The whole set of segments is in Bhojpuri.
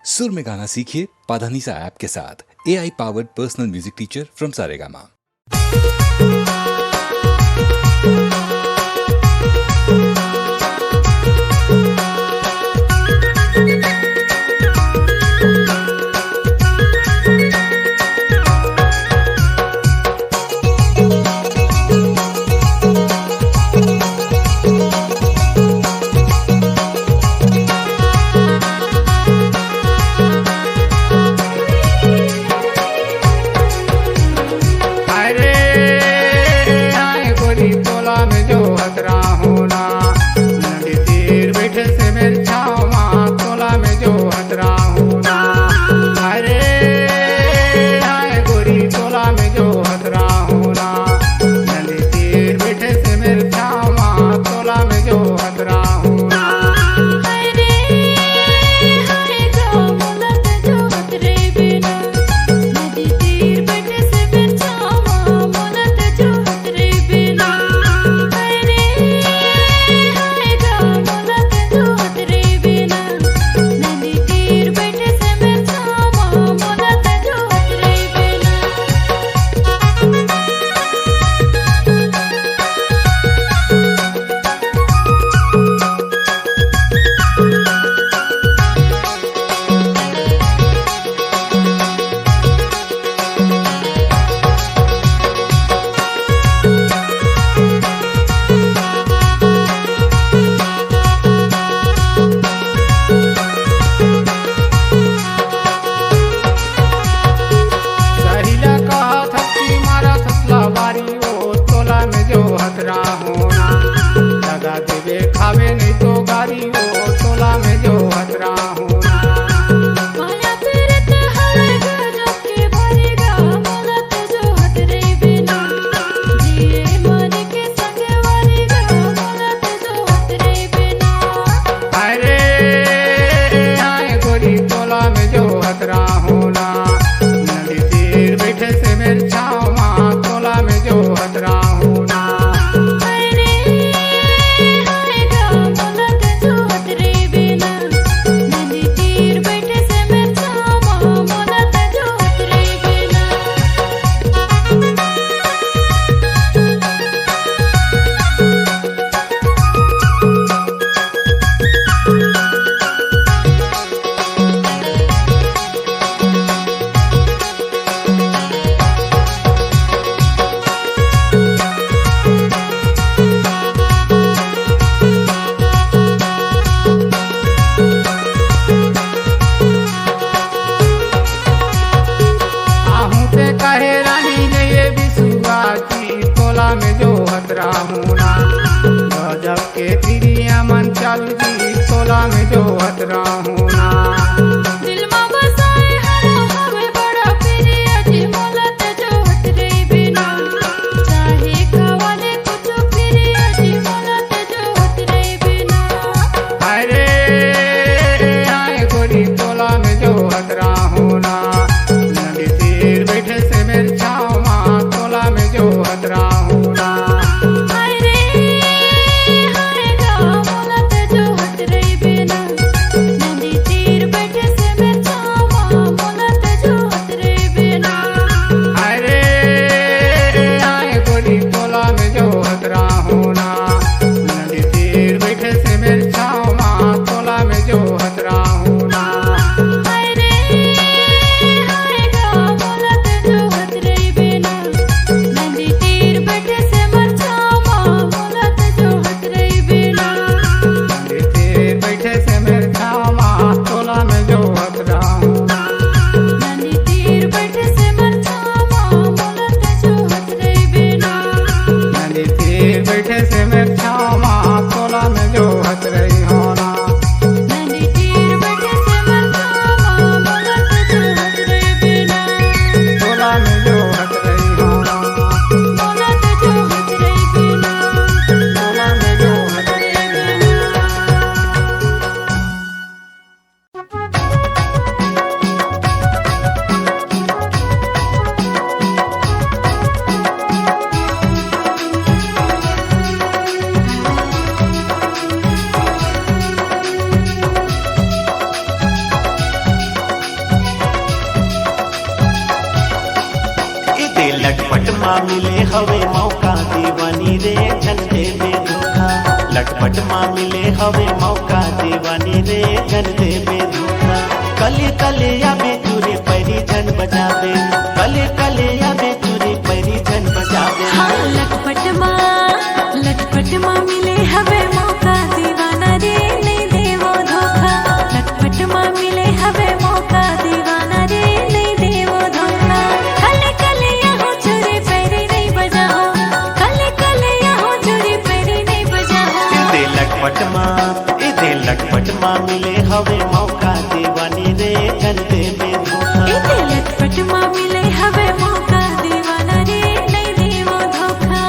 सुर में गाना सीखिए पाधानीसा ऐप के साथ। AI powered personal music teacher from Saregama. खावे नहीं तो गारी हो तोला में जो हतरा होना माया फिरत हवे गजब के भरेगा मोलत जो हट रे बिना जिए मन के संग वरेगा मोलत जो हट रे बिना। अरे आए गोरी तोला में जो हतरा होना नदी तीर बैठे से मेरे छाव माँ तोला में जो हतरा होना में जो हतरा होना गजब के तिरिया मन चल जी तोला में जो हतरा होना दिल में बसाए हरो हवे बड़ा प्रिय जी मोलत जो हट रे बिना चाहे खवाले कुछ प्रिय जी मोलत जो हट रे बिना। अरे आए गोरी तोला में जो हतरा होना नदी तीर बैठे से मेरे छाव माँ तोला में जो हतरा होना हाय गा मोलत जो हट रे बिना नदी लटपट माँ मिले हवे मौका दीवानी रे जन देवे धोखा। लटपट माँ मिले हवे मौका दीवानी रे जन देवे धोखा। कले कले आवे चूरे पैरी झन बजावे, कले कले आवे चूरे पैरी झन बजावे। हाँ लटपट माँ मिले हवे मौका दीवाना रे नहीं देवो धोखा। लटपट माँ मिले हवे मौका दीवाना रे नहीं देवो धोखा। कले कले यहाँ चोरी पैरी नहीं बजाओ, कले कले यहाँ चोरी पैरी नहीं बजाओ। इदे लटपट माँ मिले हवे मौका दीवानी रे जन देवे धोखा। इदे लटपट माँ मिले हवे मौका दीवाना रे नहीं देवो धोखा।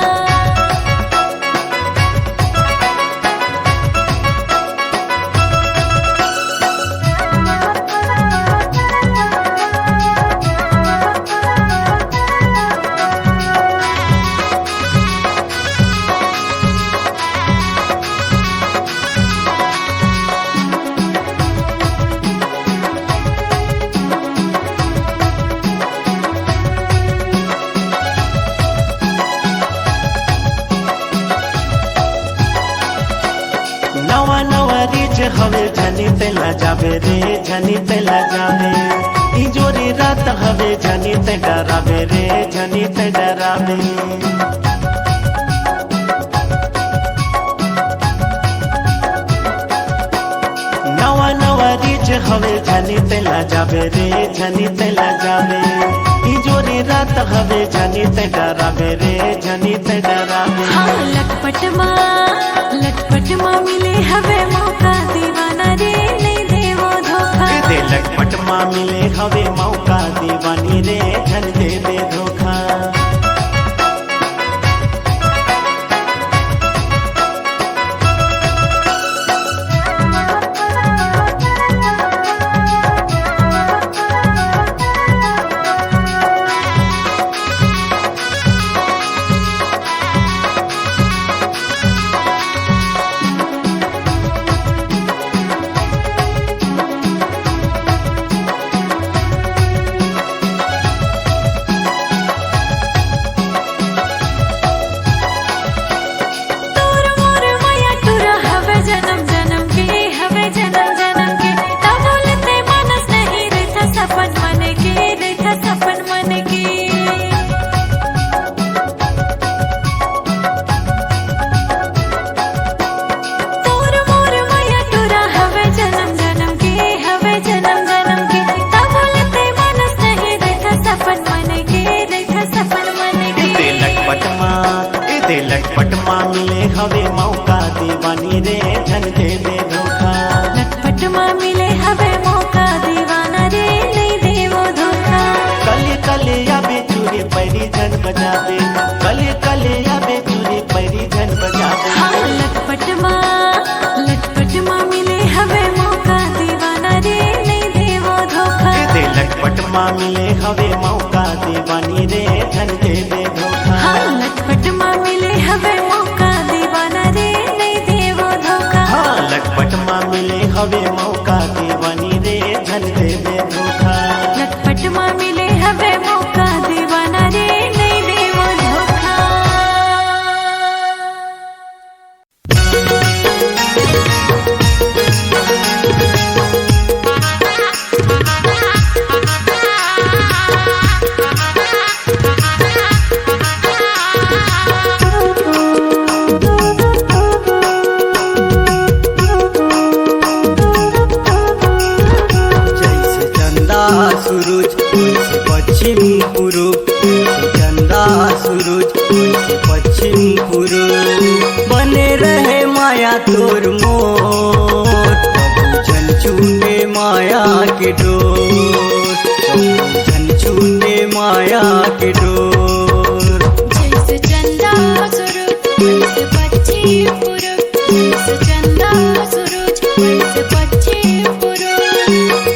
नवा नवा रीच हवे झनी तेला जावे रे झनी तेला जावे। इजोरी रात हवे झनी ते डरावे रे झनी ते डरावे। नवा नवा रीच हवे झनी तेला जावे रे झनी तेला जावे। इजोरी रात हवे झनी ते डरावे रे झनी ते डरावे। हाँ लटपट माँ मिले हवे मौका दीवाना रे नहीं देवो धोखा। दे लटपट माँ मिले हवे मौका दीवानी रे झन देवे धोखा। तोर मोर माया टुरा हवे जन्म जन्म के, हवे जन्म जन्म के। तब बोलते मानस नहीं रहता सपन मन के, रहता सपन मन के। तोर मोर माया टुरा हवे जन्म जन्म के, हवे जन्म जन्म के। तब बोलते मानस नहीं रहता सपन मन के, रहता सपन मन के। दे लटपट माँ मिले हवे मौका दीवानी रे झन देवे धोखा। लटपट माँ मिले हवे मौका दीवाना रे नहीं देवो धोखा। कले कले आवे चूरे पैरी झन बजावे, कले कले आवे चूरे पैरी झन बजावे। हाँ लटपट माँ मिले हवे मौका दीवाना रे नहीं देवो धोखा। दे लटपट माँ मिले हवे मौका दीवानी रे झन देवे धोखा। हाँ लटपट माँ मिले हवे मौका दीवाना रे नहीं देवो धोखा। हाँ लटपट माँ मिले हवे मौका दीवानी रे झन देवे धोखा। लटपट माँ मिले हवे मौका दीवाना रे नहीं देवो धोखा। जैसे चंदा सूरज वैसे पश्चिम पूर्व, जैसे चंदा सूरज वैसे पश्चिम पूर्व। बने रहे माया तोर मोर, कबू जन छूटे माया के डोर, कबू जन छूटे माया के डोर। जैसे चंदा सूरज वैसे पश्चिम पूरब, जैसे चंदा सूरज वैसे पश्चिम पूरब।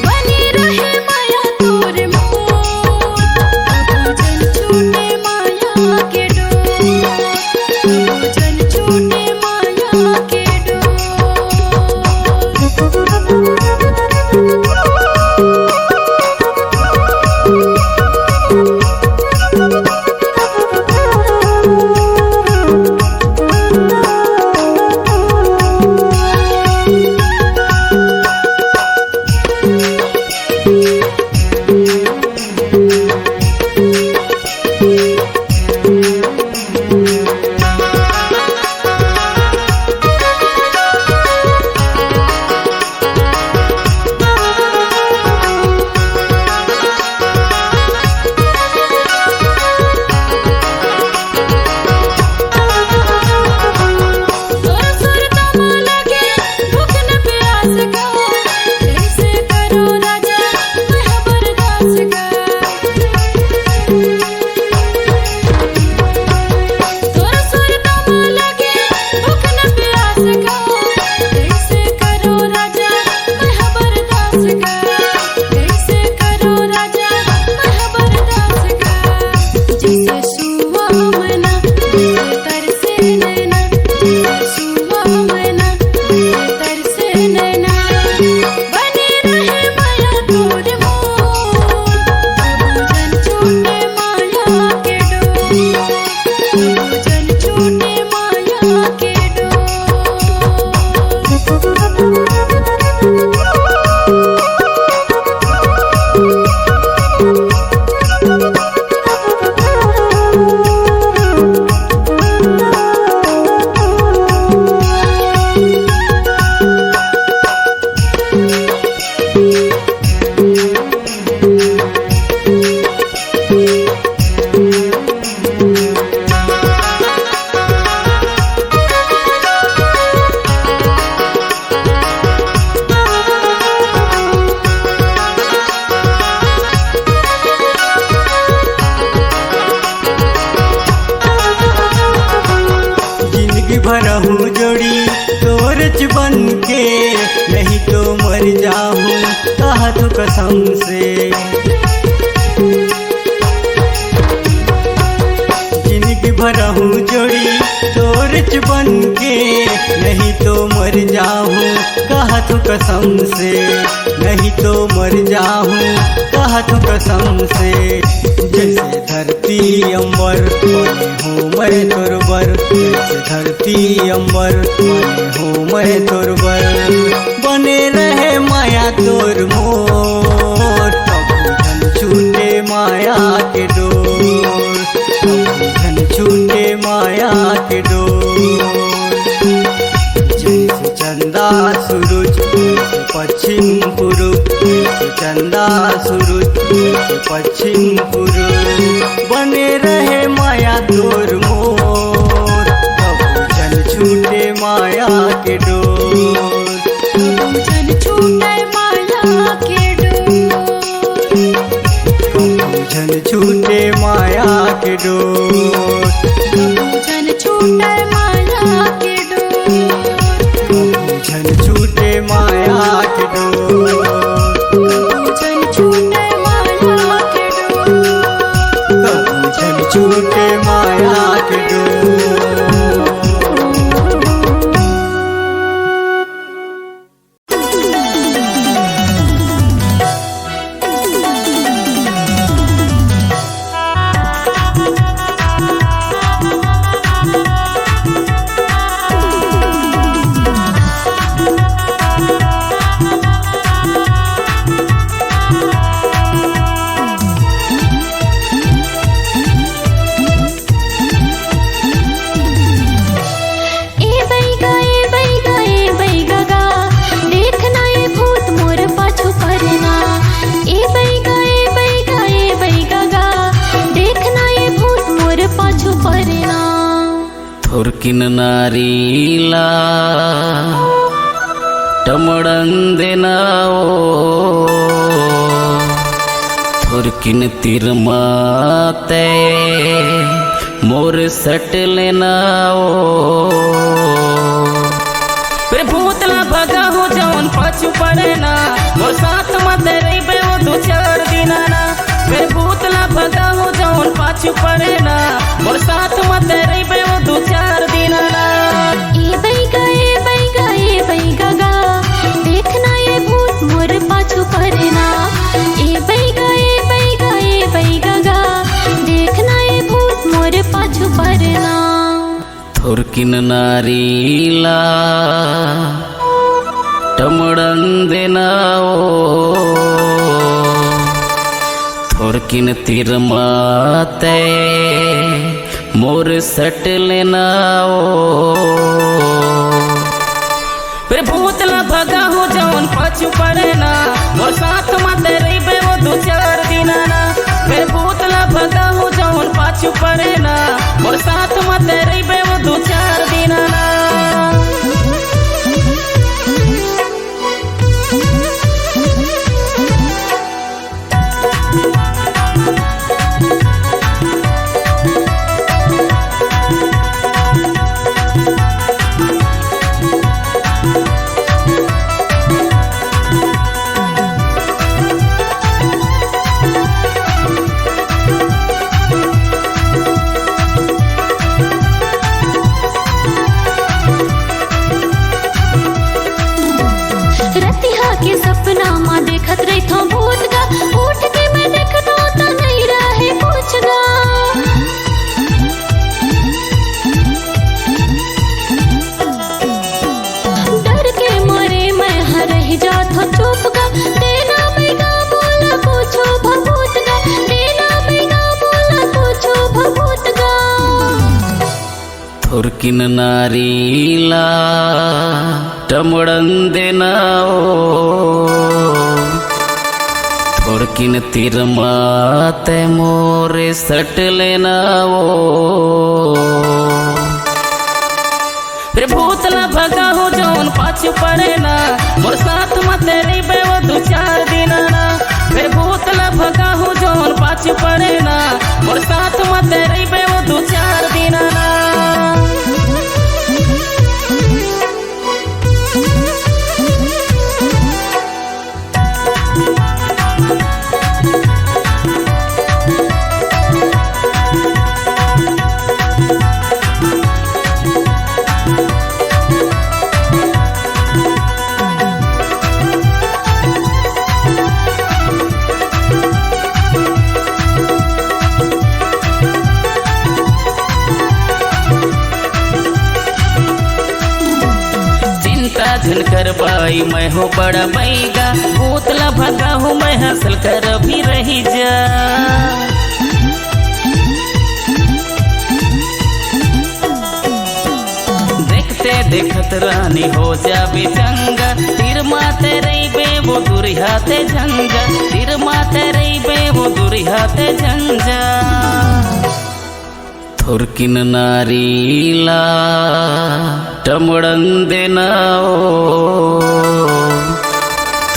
बने रहे माया तोर मोर, कबू जन छूटे माया के डोर, कबू जन छूटे माया के डोर। भरहूँ जोड़ी तोरच बन के, नहीं तो मर जाऊँ कहा तो कसम से। जिंदगी भरहूँ जोड़ी तोरच बन के, नहीं तो मर जाऊँ कहा तो कसम से, नहीं तो मर जाऊँ कहा तो कसम से। जैसे धरती अंबर माने हूँ मैं तोर बर, जैसे धरती अंबर माने हूँ मैं तोर बर। बने रहे माया तोर मोर, कबू धन छूटे माया के डोर, कबू धन छूटे माया के डोर। जैसे चंदा सूरज जैसे पश्चिम पूर्व, जैसे चंदा सूरज जैसे पश्चिम पूर्व। बने रहे माया तोर मोर, कबू जन छूटे माया के डोर, कबू जन छूटे माया के डोर, कबू जन छूटे माया के डोर, कबू जन छूटे माया के डोर, कबू जन छूटे माया के डोर, कबू जन छूटे माया के डोर। कबू जन छूटे माया के डोर। थुरकिन नारीला टमड़ंदेनाओ, थुरकिन तिरमाते मोर सट लेनाओ। फिर भूतला भगा हो जौन पाछू पड़े ना, मोर साथ मत रही वो दो चार दिना ना। फिर भूतला भगा हो जौन पाछू पड़े ना, मोर साथ मत रही वो दो चार दिना ना। ए बैगा देखना ये भूत मोर पाछू पड़ना। ए बैगा देखना ये भूत मोर पाछू पड़ना। थुरकिन नारीला टमड़ंदेनाओ, थुरकिन तिरमाते मोर सट लेनाओ। फिर भूतला भगा हो जौन पाछू पड़े ना, मोर साथ मत रही वो दो चार दिना ना। फिर भूतला भगा हो जौन पाछू पड़े ना, मोर साथ मत रही वो दो चार दिना ना। रतिहा के सपना माँ देखत रही थो भूत का, उठ के मैं देखता तो नहीं रहे कुछ गा। डर के मारे मैं हर ही जात हो चुप गा। देना बेगा बोला पूछो भभूत गा, देना बेगा बोला पूछो भभूत गा। थुरकिन नारीला टमड़ंदेनाओ, थुरकिन तिरमाते मोरे सट लेनाओ। फिर भूतला भगा हो जौन पाछू पड़े ना, मोर साथ मत रही वो दो चार दिना ना। फिर भूतला भगा हो जौन पाछू पड़े ना, मोर साथ मत रही वो दो चार दिना ना। धन कर बाई मैं हो बड़ा बैगा भूतला भगा हूँ मैं हासिल कर भी रही जा देखते देखत रानी हो जाबे चंगा तीर माते रही बे वो दुरिहाते झंझा तीर माते रही बे वो दुरिहाते झंझा थुरकिन नारीला टमड़न देनाओ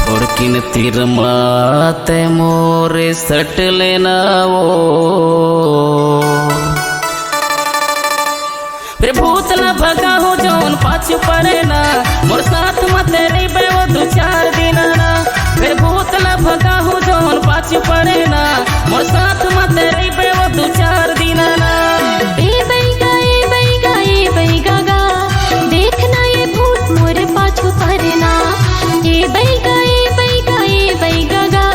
थुरकिन तीर माते मोरे सट लेनाओ फिर भूतला भगा हो जौन पाछू पड़े ना मोर साथ मत रही बे वो दो चार दिन ना फिर भूतला भगा हो जौन पाछू पड़े ना मोर साथ मत रही बे वो दो चार दिन ना ए बैगा गा देखना ये भूत मोर पाछू पड़ना ए बैगा गा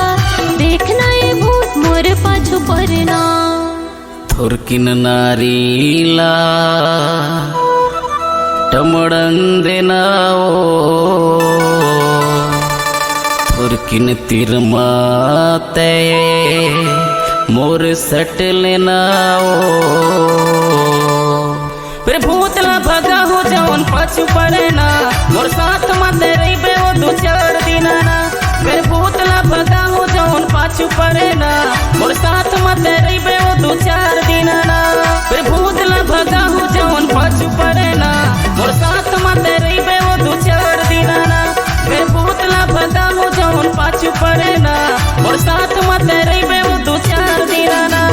देखना ये भूत मोर पाछू पड़ना थुरकिन नारीला टमड़न देनाओ थुरकिन तीर माते मोर सट लेनाओ फिर भूतला भगा हो जौन पाछू पड़े ना मोर साथ मत रही बे वो दो चार दिन ना फिर भूतला भगा हो जौन पाछू पड़े ना मोर साथ मत रही बे वो दो चार दिन ना फिर भूतला भगा हो जौन पाछू पड़े ना मोर साथ मत रही बे वो दो चार दिन ना फिर भूतला भगा हो जौन पाछू पड़े ना मोर साथ मत रही बे वो दो चार दिन ना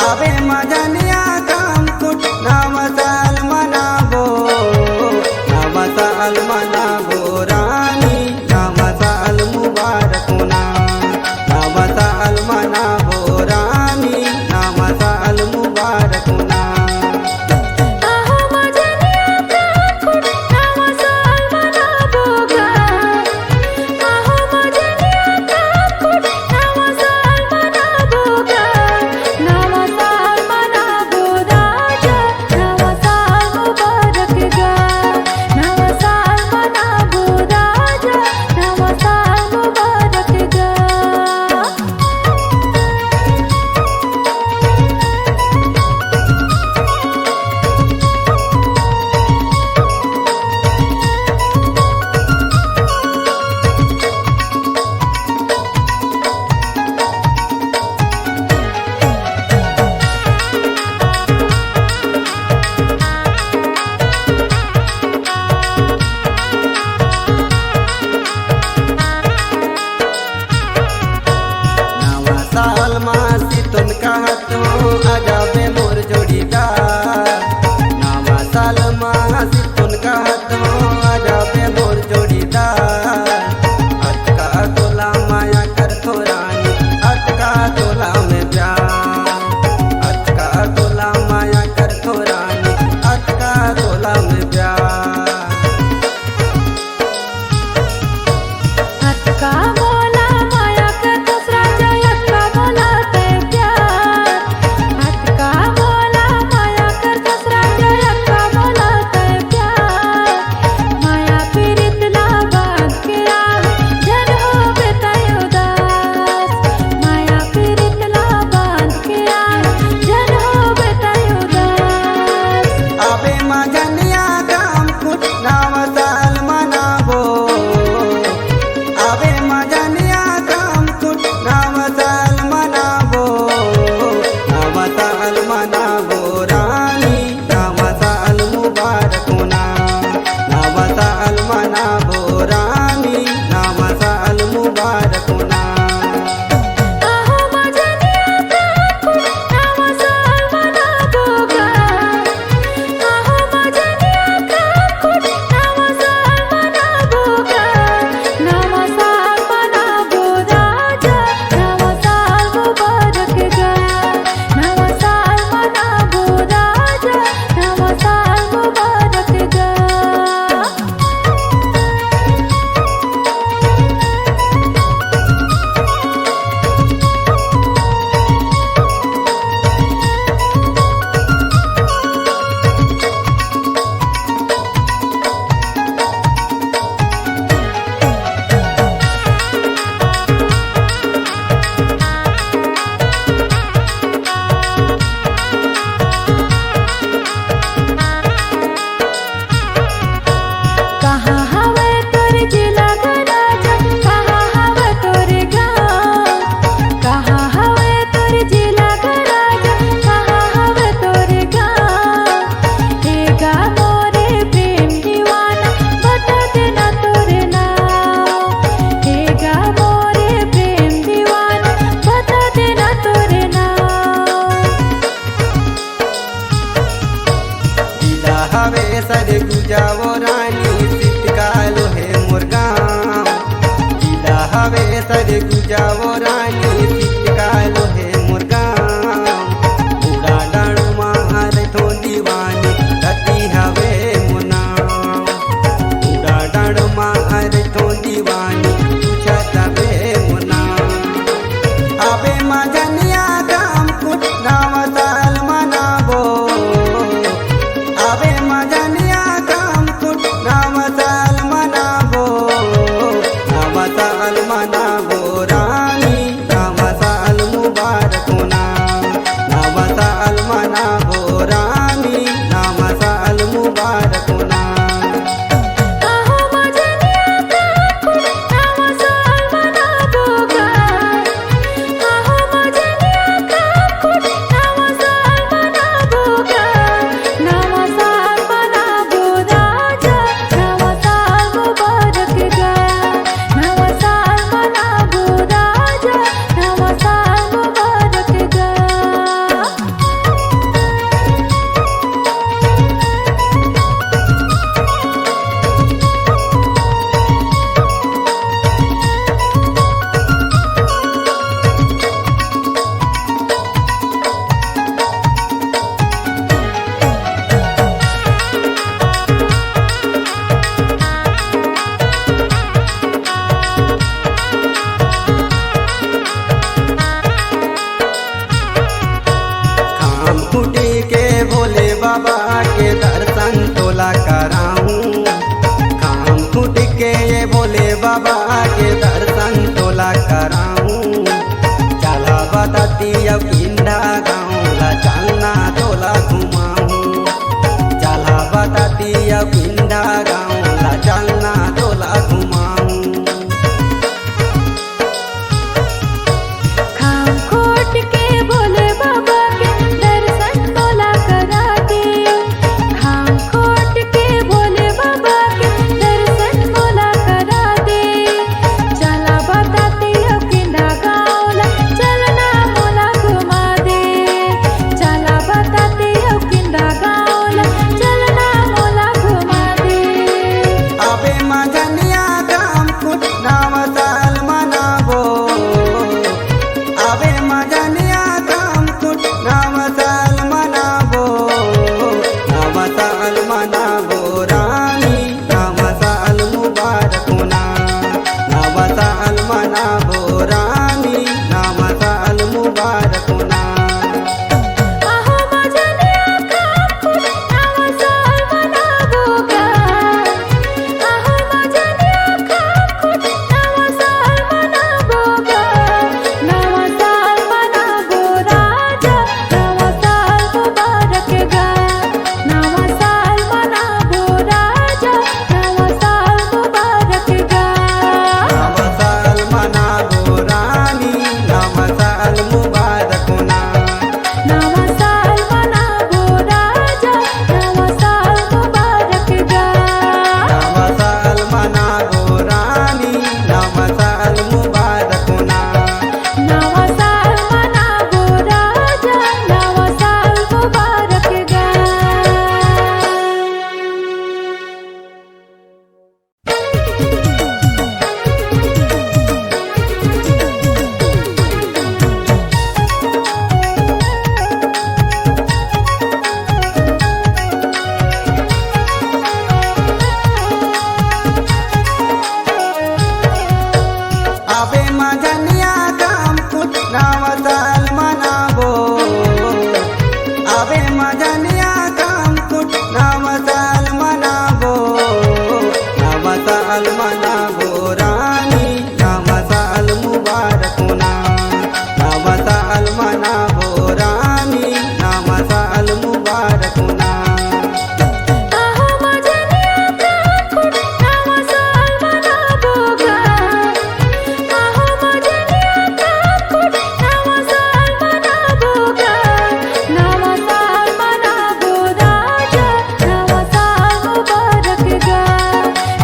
आवे फूटी के भोले बाबा के दर्शन तोला कराऊं। काम फूट के ये भोले बाबा के दर्शन तोला कराऊं। चला बताती अब इंडा गाँव ला चलना तोला घुमाऊं। चला बताती अब इंडा गाँव ला चलना तोला घुमाऊं। खाम खोट के भोले बाबा के दर्शन तोला करा दे। खाम खोट के भोले बाबा के दर्शन तोला करा दे। चला बताते अब किंडा गाँव ला चलना मोला घुमा दे। चला बताते अब किंडा गाँव ला चलना मोला घुमा दे। अबे मजनिया काम कुछ नाम साल मनाबो। अबे मजनिया काम कुछ नाम साल मनाबो। नाम साल मनाबो रानी नाम साल मुबारक होना। नाम साल मनाबो रानी नाम साल मुबारक होना। आहो मजनिया काम कुछ नाम साल मनाबोगा। आहो मजनिया काम कुछ नाम साल मनाबोगा। नाम साल मनाबो राजा नाम साल मुबारक गा। नाम साल मनाबो राजा नाम साल मुबारक गा। नाम साल मनाबो रानी नाम साल मुबारक होना। नाम साल मनाबो राजा नाम साल मुबारक गा। नाम साल मनाबो रानी नाम साल मुबारक होना। नव साल मनाबो राजा नव साल मुबारक गा। अबे मजनिया काम कुछ नाम साल मनाबो। अबे मजनिया काम कुछ नाम साल मनाबो। नाम साल मनाबो रानी नाम साल मुबारक होना। नाम साल मनाबो रानी नाम साल मुबारक होना। आहो मजनिया काम कुछ नाम साल मनाबोगा। आहो मजनिया काम कुछ नाम साल मनाबोगा। नाम साल मनाबो राजा नाम साल मुबारक गा।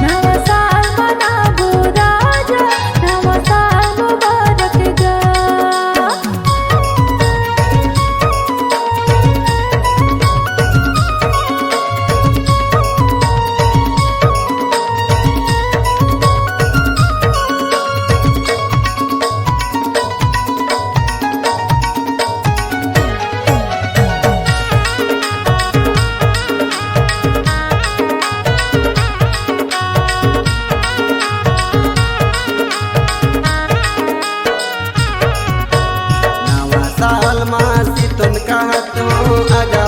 नाम साल मनाबो राजा नाम साल मुबारक गा। नवा साल मासी तुम कहत हो आजा